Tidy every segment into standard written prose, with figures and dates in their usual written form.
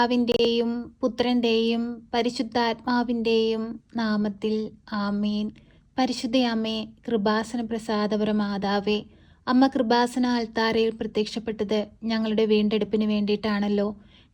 പിതാവിൻ്റെയും പുത്രൻ്റെയും പരിശുദ്ധാത്മാവിൻ്റെയും നാമത്തിൽ ആമേൻ. പരിശുദ്ധ അമ്മേ, കൃപാസന പ്രസാദപര മാതാവേ, അമ്മ കൃപാസന അൽത്താരയിൽ പ്രത്യക്ഷപ്പെട്ടത് ഞങ്ങളുടെ വീണ്ടെടുപ്പിന് വേണ്ടിയിട്ടാണല്ലോ.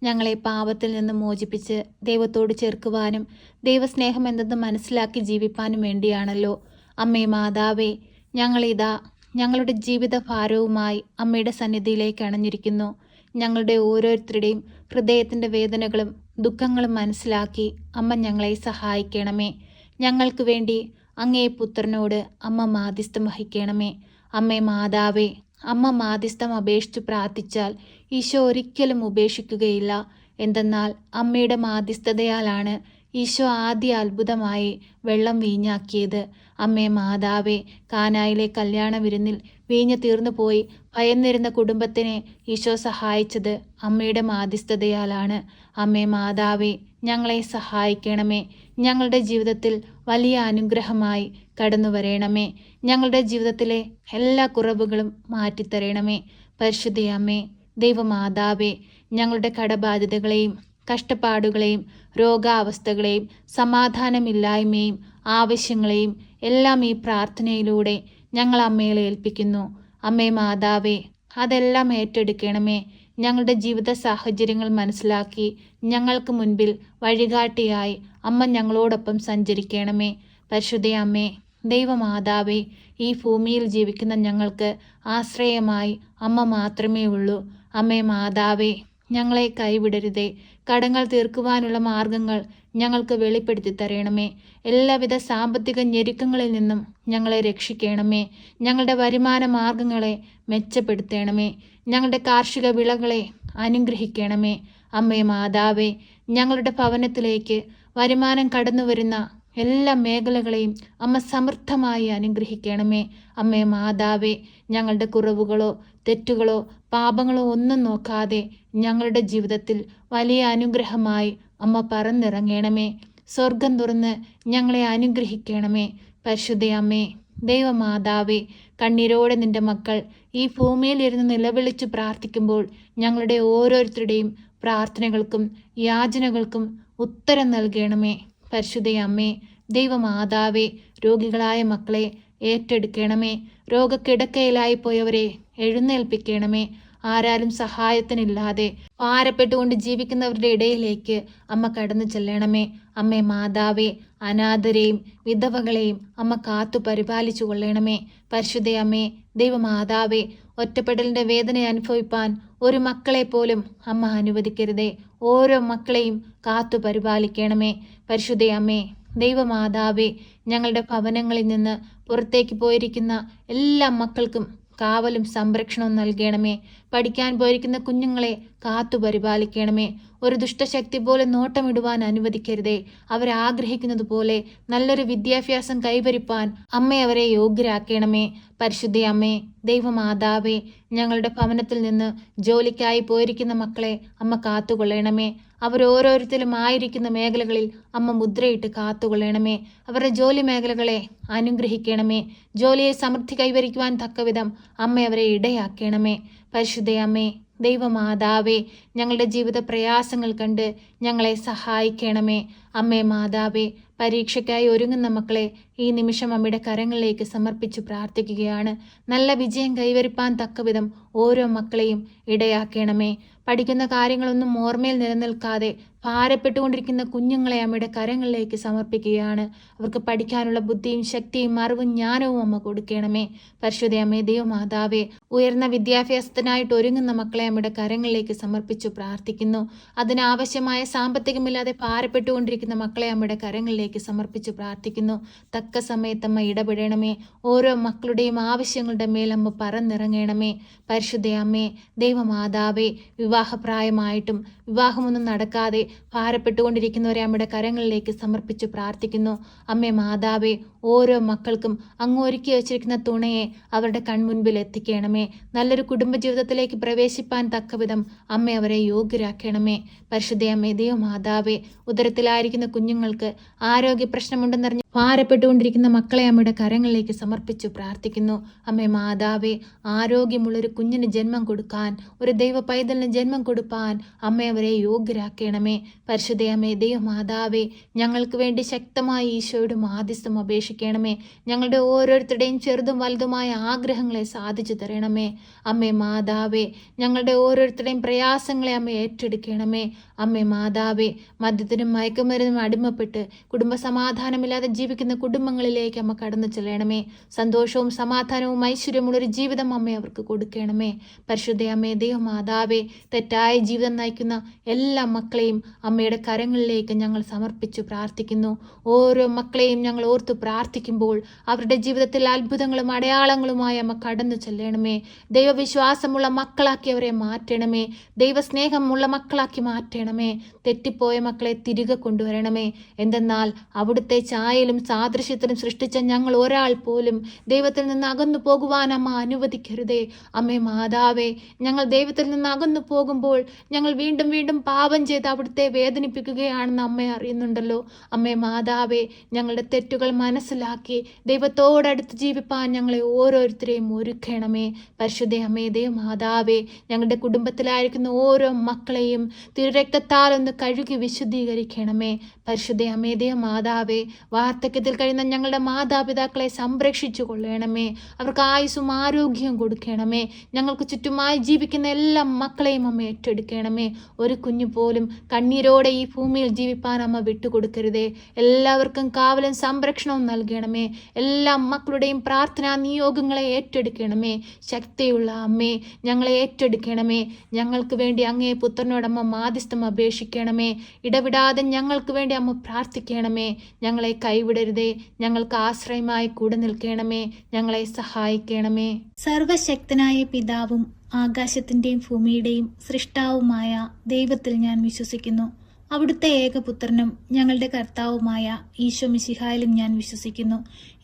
ഞങ്ങളെ പാപത്തിൽ നിന്ന് മോചിപ്പിച്ച് ദൈവത്തോട് ചേർക്കുവാനും ദൈവസ്നേഹം എന്തെന്ന് മനസ്സിലാക്കി ജീവിപ്പാനും വേണ്ടിയാണല്ലോ. അമ്മേ മാതാവേ, ഞങ്ങളിതാ ഞങ്ങളുടെ ജീവിത ഭാരവുമായി അമ്മയുടെ സന്നിധിയിലേക്ക് അണഞ്ഞിരിക്കുന്നു. ഞങ്ങളുടെ ഓരോരുത്തരുടെയും ഹൃദയത്തിൻ്റെ വേദനകളും ദുഃഖങ്ങളും മനസ്സിലാക്കി അമ്മ ഞങ്ങളെ സഹായിക്കണമേ. ഞങ്ങൾക്ക് വേണ്ടി അങ്ങേ പുത്രനോട് അമ്മ മാധ്യസ്ഥം വഹിക്കണമേ. അമ്മേ മാതാവേ, അമ്മ മാധ്യസ്ഥം അപേക്ഷിച്ച് പ്രാർത്ഥിച്ചാൽ ഈശോ ഒരിക്കലും ഉപേക്ഷിക്കുകയില്ല. എന്തെന്നാൽ അമ്മയുടെ മാധ്യസ്ഥതയാലാണ് ഈശോ ആദ്യ അത്ഭുതമായി വെള്ളം വീഞ്ഞാക്കിയത്. അമ്മേ മാതാവേ, കാനായിലെ കല്യാണ വിരുന്നിൽ വീഞ്ഞ് തീർന്നു പോയി ഭയന്നിരുന്ന കുടുംബത്തിനെ ഈശോ സഹായിച്ചത് അമ്മയുടെ മാധ്യസ്ഥതയാലാണ്. അമ്മേ മാതാവേ, ഞങ്ങളെ സഹായിക്കണമേ. ഞങ്ങളുടെ ജീവിതത്തിൽ വലിയ അനുഗ്രഹമായി കടന്നു വരണമേ. ഞങ്ങളുടെ ജീവിതത്തിലെ എല്ലാ കുറവുകളും മാറ്റിത്തരണമേ. പരിശുദ്ധ അമ്മേ, ദൈവമാതാവേ, ഞങ്ങളുടെ കടബാധ്യതകളെയും കഷ്ടപ്പാടുകളെയും രോഗാവസ്ഥകളെയും സമാധാനമില്ലായ്മയും ആവശ്യങ്ങളെയും എല്ലാം ഈ പ്രാർത്ഥനയിലൂടെ ഞങ്ങൾ അമ്മയെ ഏൽപ്പിക്കുന്നു. അമ്മേ മാതാവേ, അതെല്ലാം ഏറ്റെടുക്കണമേ. ഞങ്ങളുടെ ജീവിത സാഹചര്യങ്ങൾ മനസ്സിലാക്കി ഞങ്ങൾക്ക് മുൻപിൽ വഴികാട്ടിയായി അമ്മ ഞങ്ങളോടൊപ്പം സഞ്ചരിക്കണമേ. പരിശുദ്ധ അമ്മേ, ദൈവമാതാവേ, ഈ ഭൂമിയിൽ ജീവിക്കുന്ന ഞങ്ങൾക്ക് ആശ്രയമായി അമ്മ മാത്രമേ ഉള്ളൂ. അമ്മേ മാതാവേ, ഞങ്ങളെ കൈവിടരുതേ. കടങ്ങൾ തീർക്കുവാനുള്ള മാർഗങ്ങൾ ഞങ്ങൾക്ക് വെളിപ്പെടുത്തി തരണമേ. എല്ലാവിധ സാമ്പത്തിക ഞെരുക്കങ്ങളിൽ നിന്നും ഞങ്ങളെ രക്ഷിക്കണമേ. ഞങ്ങളുടെ വരുമാന മാർഗങ്ങളെ മെച്ചപ്പെടുത്തണമേ. ഞങ്ങളുടെ കാർഷിക വിളകളെ അനുഗ്രഹിക്കണമേ. അമ്മേ മാതാവേ, ഞങ്ങളുടെ ഭവനത്തിലേക്ക് വരുമാനം കടന്നു വരുന്ന എല്ലാ മേഖലകളെയും അമ്മ സമൃദ്ധമായി അനുഗ്രഹിക്കണമേ. അമ്മേ മാതാവേ, ഞങ്ങളുടെ കുറവുകളോ തെറ്റുകളോ പാപങ്ങളോ ഒന്നും നോക്കാതെ ഞങ്ങളുടെ ജീവിതത്തിൽ വലിയ അനുഗ്രഹമായി അമ്മ പറന്നിറങ്ങണമേ. സ്വർഗം തുറന്ന് ഞങ്ങളെ അനുഗ്രഹിക്കണമേ. പരിശുദ്ധ അമ്മേ, ദൈവമാതാവേ, കണ്ണീരോടെ നിന്റെ മക്കൾ ഈ ഭൂമിയിൽ ഇരുന്ന് നിലവിളിച്ച് പ്രാർത്ഥിക്കുമ്പോൾ ഞങ്ങളുടെ ഓരോരുത്തരുടെയും പ്രാർത്ഥനകൾക്കും യാചനകൾക്കും ഉത്തരം നൽകണമേ. പരിശുദ്ധ അമ്മേ, ദൈവമാതാവേ, രോഗികളായ മക്കളെ ഏറ്റെടുക്കണമേ. രോഗക്കിടക്കയിലായി പോയവരെ എഴുന്നേൽപ്പിക്കണമേ. ആരാലും സഹായത്തിനില്ലാതെ ഭാരപ്പെട്ടുകൊണ്ട് ജീവിക്കുന്നവരുടെ ഇടയിലേക്ക് അമ്മ കടന്നു ചെല്ലണമേ. അമ്മേ മാതാവേ, അനാഥരെയും വിധവകളെയും അമ്മ കാത്തു പരിപാലിച്ചു കൊള്ളണമേ. പരിശുദ്ധ അമ്മേ, ദൈവമാതാവേ, ഒറ്റപ്പെടലിൻ്റെ വേദന അനുഭവിപ്പാൻ ഒരു മക്കളെ പോലും അമ്മ അനുവദിക്കരുതേ. ഓരോ മക്കളെയും കാത്തു പരിപാലിക്കണമേ. പരിശുദ്ധ അമ്മേ, ദൈവമാതാവേ, ഞങ്ങളുടെ ഭവനങ്ങളിൽ നിന്ന് പുറത്തേക്ക് പോയിരിക്കുന്ന എല്ലാ മക്കൾക്കും കാവലും സംരക്ഷണവും നൽകണമേ. പഠിക്കാൻ പോയിരിക്കുന്ന കുഞ്ഞുങ്ങളെ കാത്തു പരിപാലിക്കണമേ. ഒരു ദുഷ്ടശക്തി പോലെ നോട്ടമിടുവാൻ അനുവദിക്കരുതേ. അവരാഗ്രഹിക്കുന്നത് പോലെ നല്ലൊരു വിദ്യാഭ്യാസം കൈവരിപ്പാൻ അമ്മ അവരെ യോഗ്യരാക്കണമേ. പരിശുദ്ധ അമ്മേ, ദൈവമാതാവേ, ഞങ്ങളുടെ ഭവനത്തിൽ നിന്ന് ജോലിക്കായി പോയിരിക്കുന്ന മക്കളെ അമ്മ കാത്തുകൊള്ളണമേ. അവരോരോരുത്തരും ആയിരിക്കുന്ന മേഖലകളിൽ അമ്മ മുദ്രയിട്ട് കാത്തുകൊള്ളണമേ. അവരുടെ ജോലി മേഖലകളെ അനുഗ്രഹിക്കണമേ. ജോലിയെ സമൃദ്ധി കൈവരിക്കുവാൻ തക്കവിധം അമ്മ അവരെ ഇടയാക്കണമേ. പരിശുദ്ധ അമ്മേ, ദൈവമാതാവേ, ഞങ്ങളുടെ ജീവിത പ്രയാസങ്ങൾ കണ്ട് ഞങ്ങളെ സഹായിക്കണമേ. അമ്മേ മാതാവേ, പരീക്ഷയ്ക്കായി ഒരുങ്ങുന്ന മക്കളെ ഈ നിമിഷം അമ്മയുടെ കരങ്ങളിലേക്ക് സമർപ്പിച്ചു പ്രാർത്ഥിക്കുകയാണ്. നല്ല വിജയം കൈവരിപ്പാൻ തക്കവിധം ഓരോ മക്കളെയും ഇടയാക്കണമേ. പഠിക്കുന്ന കാര്യങ്ങളൊന്നും ഓർമ്മയിൽ നിലനിൽക്കാതെ ഭാരപ്പെട്ടുകൊണ്ടിരിക്കുന്ന കുഞ്ഞുങ്ങളെ അമ്മയുടെ കരങ്ങളിലേക്ക് സമർപ്പിക്കുകയാണ്. അവർക്ക് പഠിക്കാനുള്ള ബുദ്ധിയും ശക്തിയും അറിവും ജ്ഞാനവും അമ്മ കൊടുക്കണമേ. പരിശുദ്ധ അമ്മേ, ദൈവമാതാവേ, ഉയർന്ന വിദ്യാഭ്യാസത്തിനായിട്ട് ഒരുങ്ങുന്ന മക്കളെ അമ്മയുടെ കരങ്ങളിലേക്ക് സമർപ്പിച്ചു പ്രാർത്ഥിക്കുന്നു. അതിനാവശ്യമായ സാമ്പത്തികമില്ലാതെ ഭാരപ്പെട്ടുകൊണ്ടിരിക്കുന്ന മക്കളെ അമ്മയുടെ കരങ്ങളിലേക്ക് സമർപ്പിച്ചു പ്രാർത്ഥിക്കുന്നു. തക്ക സമയത്ത് അമ്മ ഇടപെടണമേ. ഓരോ മക്കളുടെയും ആവശ്യങ്ങളുടെ മേലമ്മ പറന്നിറങ്ങണമേ. പരിശുദ്ധ അമ്മേ, ദൈവമാതാവേ, വിവാഹപ്രായമായിട്ടും വിവാഹമൊന്നും നടക്കാതെ ഭാരപ്പെട്ടുകൊണ്ടിരിക്കുന്നവരെ അമ്മയുടെ കരങ്ങളിലേക്ക് സമർപ്പിച്ച് പ്രാർത്ഥിക്കുന്നു. അമ്മേ മാതാവേ, ഓരോ മക്കൾക്കും അങ്ങ് ഒരുക്കി വച്ചിരിക്കുന്ന തുണയെ അവരുടെ കൺമുൻപിൽ എത്തിക്കണമേ. നല്ലൊരു കുടുംബജീവിതത്തിലേക്ക് പ്രവേശിപ്പാൻ തക്കവിധം അമ്മ അവരെ യോഗ്യരാക്കണമേ. പരിശുദ്ധ അമ്മേ, ദൈവമാതാവേ, ഉദരത്തിലായിരിക്കുന്ന കുഞ്ഞുങ്ങൾക്ക് ആരോഗ്യ പ്രശ്നമുണ്ടെന്നറിഞ്ഞ് ഭാരപ്പെട്ടുകൊണ്ട് കേട്ടുകൊണ്ടിരിക്കുന്ന മക്കളെ അമ്മയുടെ കരങ്ങളിലേക്ക് സമർപ്പിച്ചു പ്രാർത്ഥിക്കുന്നു. അമ്മേ മാതാവേ, ആരോഗ്യമുള്ളൊരു കുഞ്ഞിന് ജന്മം കൊടുക്കാൻ, ഒരു ദൈവ പൈതലിന് ജന്മം കൊടുപ്പാൻ അമ്മ അവരെ യോഗ്യരാക്കണമേ. പരിശുദ്ധ അമ്മേ, ദൈവമാതാവേ, ഞങ്ങൾക്ക് വേണ്ടി ശക്തമായി ഈശോയുടെ മാധ്യസ്ഥം അപേക്ഷിക്കണമേ. ഞങ്ങളുടെ ഓരോരുത്തരുടെയും ചെറുതും വലുതുമായ ആഗ്രഹങ്ങളെ സാധിച്ചു തരണമേ. അമ്മേ മാതാവേ, ഞങ്ങളുടെ ഓരോരുത്തരുടെയും പ്രയാസങ്ങളെ അമ്മ ഏറ്റെടുക്കണമേ. അമ്മേ മാതാവേ, മദ്യത്തിനും മയക്കുമരുന്നും അടിമപ്പെട്ട് കുടുംബസമാധാനമില്ലാതെ ജീവിക്കുന്ന കുടുംബങ്ങളിലേക്ക് അമ്മ കടന്നു ചെല്ലണമേ. സന്തോഷവും സമാധാനവും ഐശ്വര്യമുള്ളൊരു ജീവിതം അമ്മ അവർക്ക് കൊടുക്കണമേ. പരിശുദ്ധ അമ്മേ, ദൈവമാതാവേ, തെറ്റായ ജീവിതം നയിക്കുന്ന എല്ലാ മക്കളെയും അമ്മയുടെ കരങ്ങളിലേക്ക് ഞങ്ങൾ സമർപ്പിച്ചു പ്രാർത്ഥിക്കുന്നു. ഓരോ മക്കളെയും ഞങ്ങൾ ഓർത്തു പ്രാർത്ഥിക്കുമ്പോൾ അവരുടെ ജീവിതത്തിൽ അത്ഭുതങ്ങളും അടയാളങ്ങളുമായി അമ്മ കടന്നു ചെല്ലണമേ. ദൈവവിശ്വാസമുള്ള മക്കളാക്കി അവരെ മാറ്റണമേ. ദൈവസ്നേഹമുള്ള മക്കളാക്കി മാറ്റണമേ. തെറ്റിപ്പോയ മക്കളെ തിരികെ കൊണ്ടുവരണമേ. എന്തെന്നാൽ അവിടുത്തെ ഛായയിലും സാദൃശ്യത്തിലും സൃഷ്ടിച്ച ഞങ്ങൾ ഒരാൾ പോലും ദൈവത്തിൽ നിന്ന് അകന്നു പോകുവാൻ അമ്മ അനുവദിക്കരുതേ. അമ്മേ മാതാവേ, ഞങ്ങൾ ദൈവത്തിൽ നിന്ന് അകന്നു പോകുമ്പോൾ ഞങ്ങൾ വീണ്ടും വീണ്ടും പാപം ചെയ്ത് അവിടുത്തെ വേദനിപ്പിക്കുകയാണെന്ന് അമ്മ അറിയുന്നുണ്ടല്ലോ. അമ്മേ മാതാവേ, ഞങ്ങളുടെ തെറ്റുകൾ മനസ്സിലാക്കി ദൈവത്തോടടുത്ത് ജീവിപ്പാൻ ഞങ്ങളെ ഓരോരുത്തരെയും ഒരുക്കണമേ. പരിശുദ്ധ അമ്മേ, ദൈവമാതാവേ, ഞങ്ങളുടെ കുടുംബത്തിലായിരിക്കുന്ന ഓരോ മക്കളെയും തിരുരക്തത്താൽ ഒന്ന് കഴുകി വിശുദ്ധീകരിക്കണമേ. പരിശുദ്ധ അമ്മേ, ദൈവമാതാവേ, വാർദ്ധക്യത്തിൽ കഴിയുന്ന ഞങ്ങളുടെ മാതാപിതാക്കളെ സംരക്ഷിച്ചു കൊള്ളണമേ. അവർക്ക് ആയുസ്സും ആരോഗ്യവും കൊടുക്കണമേ. ഞങ്ങൾക്ക് ചുറ്റുമായി ജീവിക്കുന്ന എല്ലാ മക്കളെയും അമ്മ ഏറ്റെടുക്കണമേ. ഒരു കുഞ്ഞു പോലും കണ്ണീരോടെ ഈ ഭൂമിയിൽ ജീവിപ്പാൻ അമ്മ വിട്ടുകൊടുക്കരുതേ. എല്ലാവർക്കും കാവലും സംരക്ഷണവും നൽകണമേ. എല്ലാ മക്കളുടെയും പ്രാർത്ഥനാ നിയോഗങ്ങളെ ഏറ്റെടുക്കണമേ. ശക്തിയുള്ള അമ്മേ, ഞങ്ങളെ ഏറ്റെടുക്കണമേ. ഞങ്ങൾക്ക് വേണ്ടി അങ്ങേ പുത്രനോടമ്മ മാധ്യസ്ഥം അപേക്ഷിക്കണമേ. ഇടവിടാതെ ഞങ്ങൾക്ക് വേണ്ടി അമ്മ പ്രാർത്ഥിക്കണമേ. ഞങ്ങളെ കൈവിടരുതേ. ഞങ്ങൾക്ക് ആശ്രയമായി കൂടെ നിൽക്കണമേ. ഞങ്ങളെ സഹായിക്കണമേ. സർവശക്തനായ പിതാവും ആകാശത്തിൻ്റെയും ഭൂമിയുടെയും സൃഷ്ടാവുമായ ദൈവത്തിൽ ഞാൻ വിശ്വസിക്കുന്നു. അവിടുത്തെ ഏകപുത്രനും ഞങ്ങളുടെ കർത്താവുമായ ഈശോ മിശിഹായിലും ഞാൻ വിശ്വസിക്കുന്നു.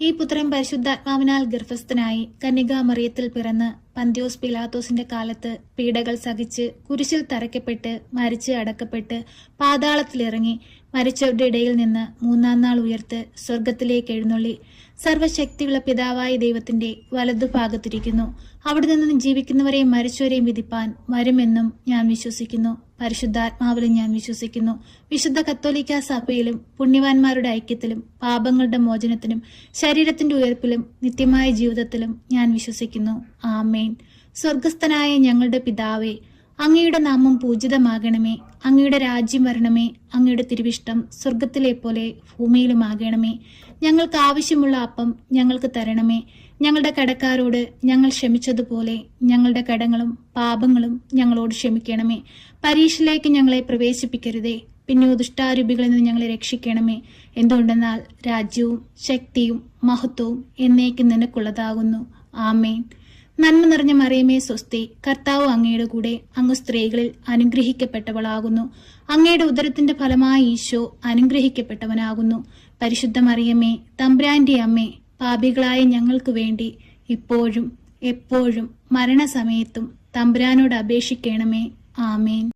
ഈ പുത്രൻ പരിശുദ്ധാത്മാവിനാൽ ഗർഭസ്ഥനായി കന്യകാമറിയത്തിൽ പിറന്ന് പന്തിയോസ് പിലാത്തോസിന്റെ കാലത്ത് പീഡകൾ സഹിച്ച് കുരിശിൽ തറയ്ക്കപ്പെട്ട് മരിച്ച് അടക്കപ്പെട്ട് പാതാളത്തിലിറങ്ങി മരിച്ചവരുടെ ഇടയിൽ നിന്ന് മൂന്നാം നാൾ ഉയർത്ത് സ്വർഗത്തിലേക്ക് എഴുന്നള്ളി സർവശക്തിയുള്ള പിതാവായ ദൈവത്തിന്റെ വലതുഭാഗത്തിരിക്കുന്നു. അവിടെ നിന്ന് ജീവിക്കുന്നവരെയും മരിച്ചവരെയും വിധിപ്പാൻ വരുമെന്നും ഞാൻ വിശ്വസിക്കുന്നു. പരിശുദ്ധാത്മാവിലും ഞാൻ വിശ്വസിക്കുന്നു. വിശുദ്ധ കത്തോലിക്ക സഭയിലും പുണ്യവാന്മാരുടെ ഐക്യത്തിലും പാപങ്ങളുടെ മോചനത്തിനും ശരീരത്തിന്റെ ഉയർപ്പിലും നിത്യമായ ജീവിതത്തിലും ഞാൻ വിശ്വസിക്കുന്നു. ആമേൻ. സ്വർഗസ്ഥനായ ഞങ്ങളുടെ പിതാവേ, അങ്ങയുടെ നാമം പൂജിതമാകണമേ. അങ്ങയുടെ രാജ്യം വരണമേ. അങ്ങയുടെ തിരുവിഷ്ടം സ്വർഗത്തിലെ പോലെ ഭൂമിയിലുമാകണമേ. ഞങ്ങൾക്ക് ആവശ്യമുള്ള അപ്പം ഞങ്ങൾക്ക് തരണമേ. ഞങ്ങളുടെ കടക്കാരോട് ഞങ്ങൾ ക്ഷമിച്ചതുപോലെ ഞങ്ങളുടെ കടങ്ങളും പാപങ്ങളും ഞങ്ങളോട് ക്ഷമിക്കണമേ. പരീക്ഷയിലേക്ക് ഞങ്ങളെ പ്രവേശിപ്പിക്കരുതേ, പിന്നെ ദുഷ്ടാരൂപികളിൽ നിന്ന് ഞങ്ങളെ രക്ഷിക്കണമേ. എന്തുകൊണ്ടെന്നാൽ രാജ്യവും ശക്തിയും മഹത്വവും എന്നേക്കും നിനക്കുള്ളതാകുന്നു. ആമേൻ. നന്മ നിറഞ്ഞ മറിയമേ സ്വസ്തി, കർത്താവ് അങ്ങയുടെ കൂടെ, അങ്ങ് സ്ത്രീകളിൽ അനുഗ്രഹിക്കപ്പെട്ടവളാകുന്നു. അങ്ങയുടെ ഉദരത്തിന്റെ ഫലമായി ഈശോ അനുഗ്രഹിക്കപ്പെട്ടവനാകുന്നു. പരിശുദ്ധ മറിയമേ, തമ്പുരാന്റെ അമ്മേ, പാപികളായ ഞങ്ങൾക്ക് വേണ്ടി ഇപ്പോഴും എപ്പോഴും മരണസമയത്തും തമ്പുരാനോട് അപേക്ഷിക്കണമേ. ആമേൻ.